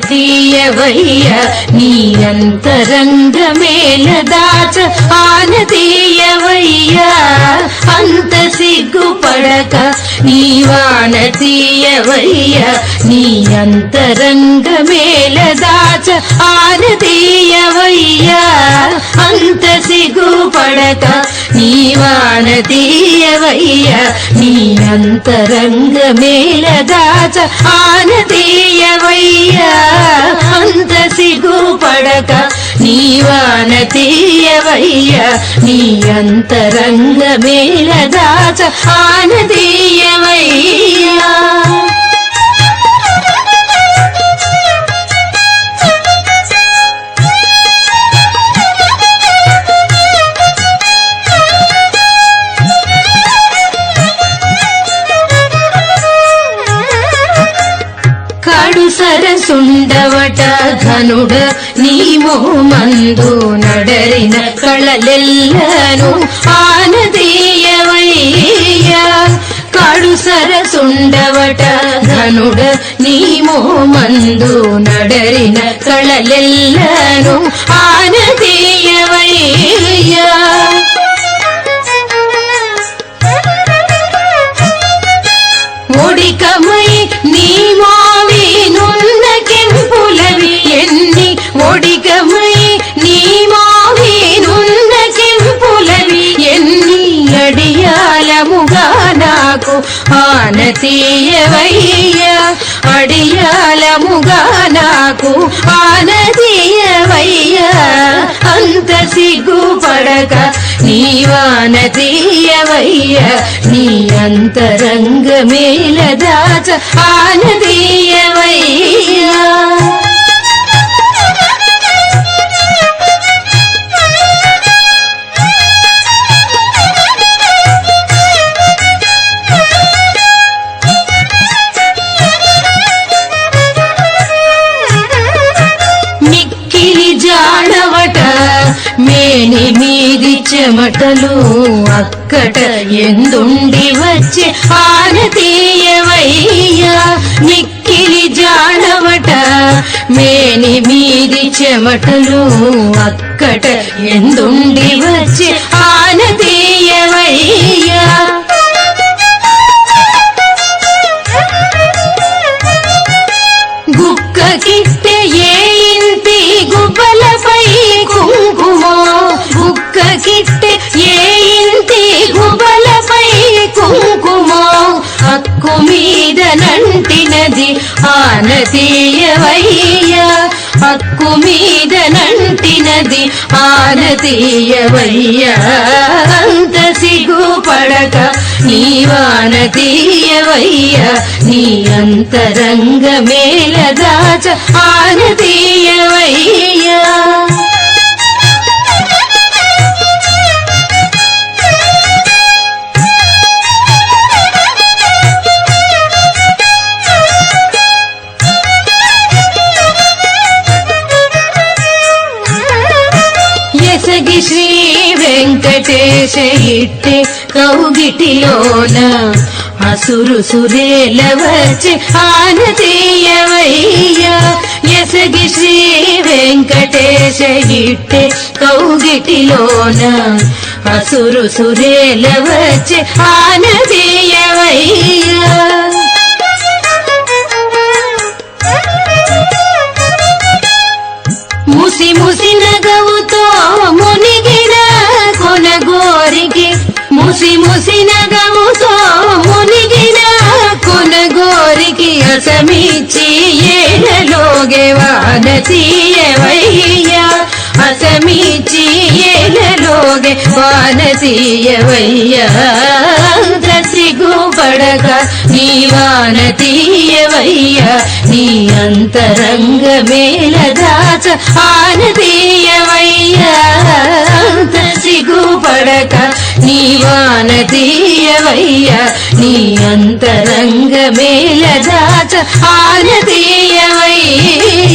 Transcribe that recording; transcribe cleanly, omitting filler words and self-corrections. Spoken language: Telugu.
తీయవయ్య నీ అంతరంగ మేల దాచ ఆనతీయవయ్య అంత సిగ్గుపడక నీవాన తీయవయ్య నీ అంతరంగ మేల దాచ ఆనతీయవయ్య అంత సిగ్గుపడక నీవాన తీయవయ్య నీ అంతరంగ మేల దాచ ఆనతీయవయ్య అంత సిగ్గుపడక నీవాన తీయవయ్య నీ అంతరంగ మేల దాచ ఆనతీయవయ్య సరసుండవట ధనుడ నీమో మందు నడరిన కళలెల్లను ఆనదీయవయ్య కాడు సరసుండవట ధనుడ నీమో మందు నడరిన కళలెల్లను ఆనదీయవయ్య ఒడికమై నీమో ఒడిగమై నీ మోహినున్న కెంపులవి ఎన్ని అడియాలముగా నాకు ఆనతీయవయ్య అడియాలముగా నాకు ఆనతీయవయ్య అంత సిగ్గుపడక నీవాన తీయవయ్య నీ అంతరంగ మేల దాచ ఆనతీయవయ్య మేని మీది చెమటలు అక్కట ఎందుండి వచ్చే ఆనతీయవయ్య మిక్కిలి జాడవట మేని మీది చెమటలు అక్కట ఎందుండి వచ్చే ఆనతీయవయ్య గుక్క కిట్టె ఏ ఇంటి గుబ్బలపై కుంకుమో గుక్క కిట్టె ఏ ఇంటి గుబ్బలపై కుంకుమో హక్కు మీద నంటినది ఆనతీయవయ్య హక్కు మీద నంటినది ఆనతీయవయ్య అంత సిగ్గుపడక నీవాన తీయవయ్య నీ అంతరంగ మేల దాచ ఆనతీయవయ్య ఎసగి శ్రీ వెంకటేశ ఇట్టే కౌగిటిలోన అసురు సురేల వచ్చి ఆనతీయవయ్య ఎసగి శ్రీ వెంకటేశ ఇట్టే కౌగిటిలోన అసురు సురేల వచ్చి ఆనతీయవయ్య ముసి ముసి నగవుతో మునిగిన కొనగోరికి ముసి ముసి నగవుతో మునిగిన కొనగోరికి అసమిచ్చి ఏలలోగే వానతీయవయ్య అసమిచ్చి ఏలలోగే వానతీయవయ్య సిగ్గుపడక నీవాన తీయవయ్య నీ అంతరంగ మేల దాచ ఆనతీయవయ్య సిగ్గుపడక నీవాన తీయవయ్య నీ అంతరంగ మేల దాచ ఆనతీయవయ్య